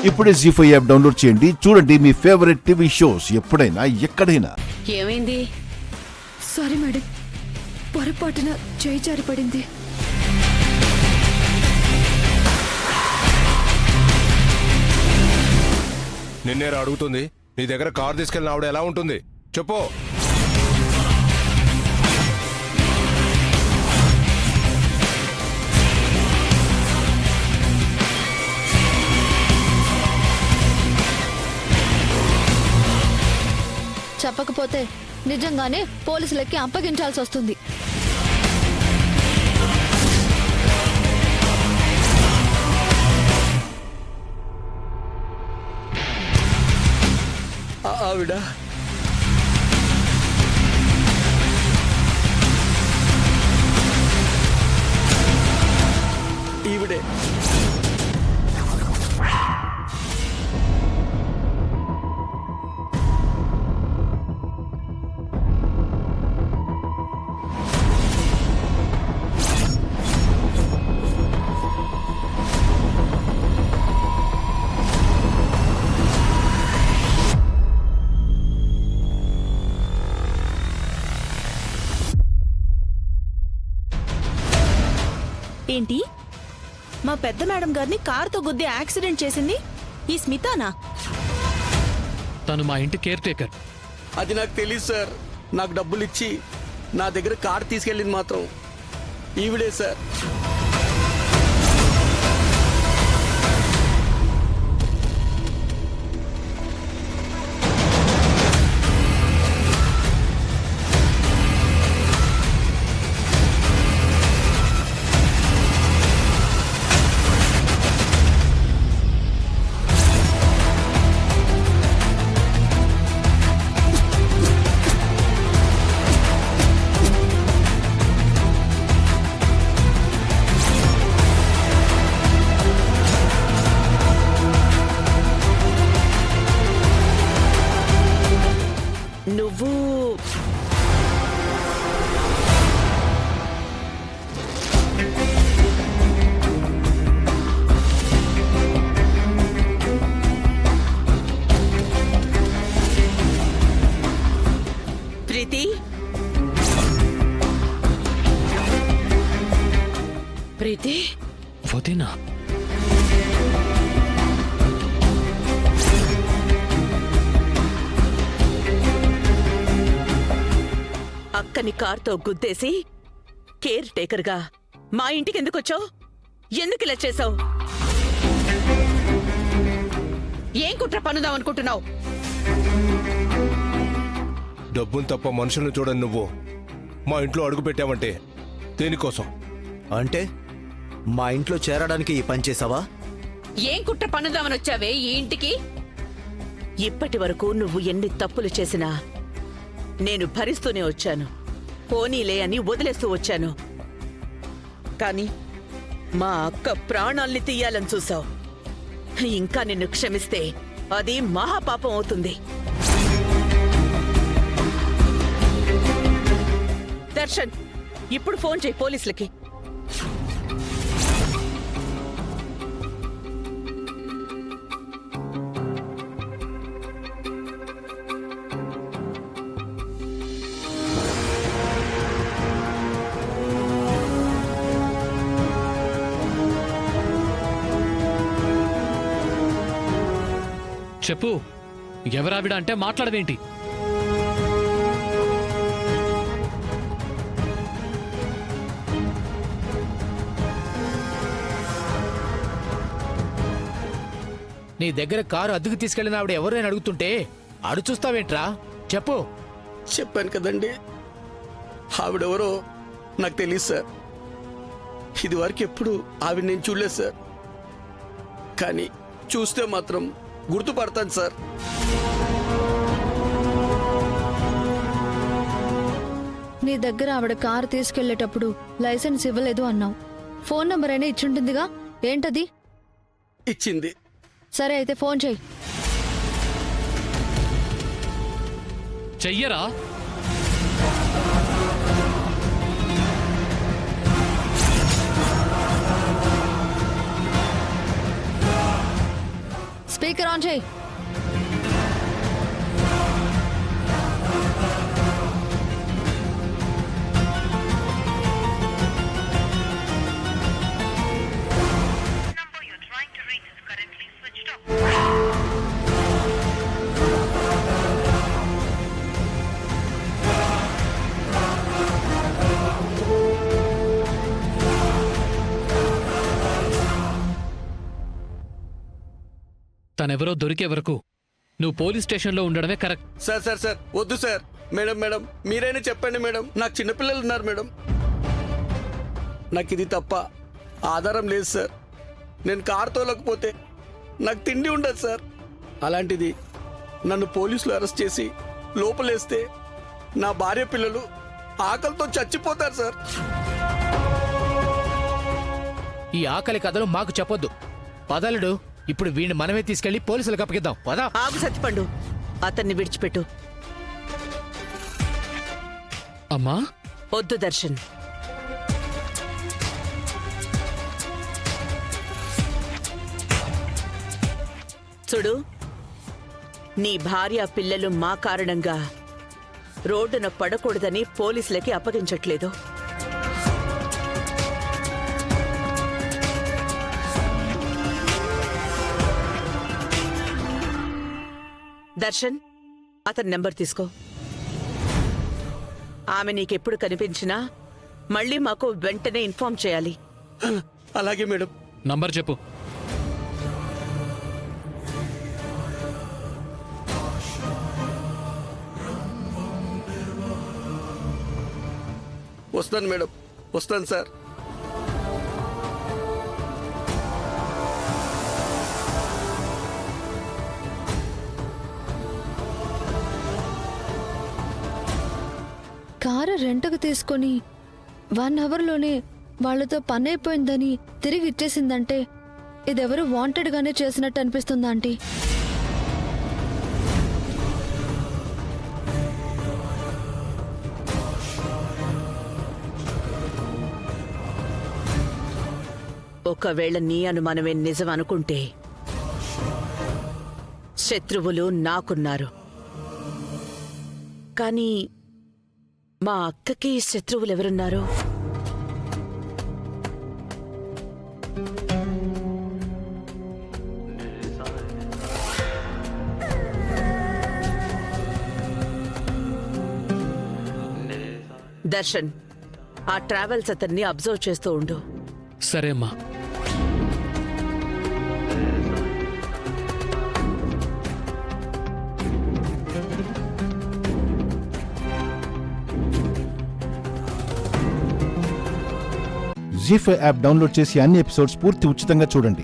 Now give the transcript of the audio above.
ఇప్పుడే జీ5 app download చేయండి. చూడండి మీ ఫేవరెట్ టీవీ షోస్ ఎప్పుడైనా ఎక్కడైనా. ఏమైంది? సారీ మేడం, పొరపాటున చేయి జారిపడింది. నిన్నేరా అడుగుతుంది? నీ దగ్గర కారు తీసుకెళ్ళిన ఆవిడ ఎలా ఉంటుంది చెప్పు. చెప్పకపోతే నిజంగానే పోలీసులకి అప్పగించాల్సి వస్తుంది. ఆవిడ ఈవిడే. ఏంటి, మా పెద్ద మేడం గారిని కారుతో గుద్ది యాక్సిడెంట్ చేసింది ఈ స్మితానా? తను మా ఇంటి కేర్ టేకర్. అది నాకు తెలియదు సార్. నాకు డబ్బులు ఇచ్చి నా దగ్గర కారు తీసుకెళ్ళింది మాత్రం ఈవిడే సార్. నువ్వు ప్రీతి, ప్రీతి, వదినా, అక్కని కారుతో గుద్దేసి కేర్ టేకర్గా మా ఇంటికి ఎందుకు వచ్చావు? ఎందుకు ఇలా చేసావు? ఏం కుట్ర పనుదాం అనుకుంటున్నావు? డబ్బును తప్ప మనుషులను చూడని నువ్వు మా ఇంట్లో అడుగు పెట్టావంటే దేనికోసం? అంటే మా ఇంట్లో చేరడానికి ఈ పని చేసావా? ఏం కుట్ర పనుదామని వచ్చావే ఈ ఇంటికి? ఇప్పటి వరకు నువ్వు ఎన్ని తప్పులు చేసినా నేను భరిస్తూనే వచ్చాను. పోనీలే అని వదిలేస్తూ వచ్చాను. కాని మా అక్క ప్రాణాల్ని తీయాలని చూసావు. ఇంకా నిన్ను క్షమిస్తే అది మహాపాపం అవుతుంది. దర్శన్, ఇప్పుడు ఫోన్ చేయి పోలీసులకి. చెప్పు, ఎవరావిడ అంటే మాట్లాడవేంటి? నీ దగ్గర కారు అద్దెకు తీసుకెళ్లిన ఆవిడ ఎవరైనా అడుగుతుంటే అడు చూస్తావేంట్రా? చెప్పు. చెప్పాను కదండి, ఆవిడెవరో నాకు తెలియదు సార్. ఇది వరకు ఎప్పుడు ఆవిడ నేను చూడలేదు సార్. కానీ చూస్తే మాత్రం గుర్తుపడతాను సార్. నీ దగ్గర ఆవిడ కారు తీసుకెళ్లేటప్పుడు లైసెన్స్ ఇవ్వలేదు అన్నావు. ఫోన్ నంబర్ అయినా ఇచ్చుంటుందిగా, ఏంటది? ఇచ్చింది. సరే అయితే ఫోన్ చెయ్యి. చెయ్యరా? స్పీకర్ ఆన్ చేయి. number you're trying to reach is currently switched off. తనెవరో దొరికే వరకు నువ్వు పోలీస్ స్టేషన్లో ఉండడమే కరెక్ట్. సార్ సార్ సార్ వద్దు సార్. మేడం మేడం మీరైనా చెప్పండి మేడం. నాకు చిన్నపిల్లలు ఉన్నారు మేడం. నాకు ఇది తప్ప ఆధారం లేదు సార్. నేను కారు తోలకపోతే నాకు తిండి ఉండదు సార్. అలాంటిది నన్ను పోలీసులు అరెస్ట్ చేసి లోపలేస్తే నా భార్య పిల్లలు ఆకలితో చచ్చిపోతారు సార్. ఈ ఆకలి కథలు మాకు చెప్పొద్దు. పదలుడు, ఇప్పుడు వీడిని మనమే తీసుకెళ్లి పోలీసులకు అప్పగిద్దాం. పదా. ఆగు సత్తిపండు, అతన్ని విడిచిపెట్టు. అమ్మా, వద్దు దర్శన్. చూడు, నీ భార్య పిల్లలు మా కారణంగా రోడ్డున పడకూడదని పోలీసులకి అప్పగించట్లేదు. దర్శన్, అతని నెంబర్ తీసుకో. ఆమె నీకెప్పుడు కనిపించినా మళ్ళీ మాకు వెంటనే ఇన్ఫార్మ్ చేయాలి. అలాగే మేడం. నంబర్ చెప్పు. వస్తాను మేడం, వస్తాను సార్. కారు రెంట్కు తీసుకొని 1 అవర్లోనే వాళ్లతో పని అయిపోయిందని తిరిగి ఇచ్చేసిందంటే ఇదెవరు వాంటెడ్ గానే చేసినట్టు అనిపిస్తుందా ఆంటీ? ఒకవేళ నీ అనుమానమే నిజం అనుకుంటే శత్రువులు నాకున్నారు. కానీ మా అక్కకి శత్రువులెవరున్నారు? దర్శన్, ఆ ట్రావెల్స్ అతన్ని అబ్జర్వ్ చేస్తూ ఉండు. సరే అమ్మా. జీ5 యాప్ డౌన్లోడ్ చేసి అన్ని ఎపిసోడ్స్ పూర్తి ఉచితంగా చూడండి.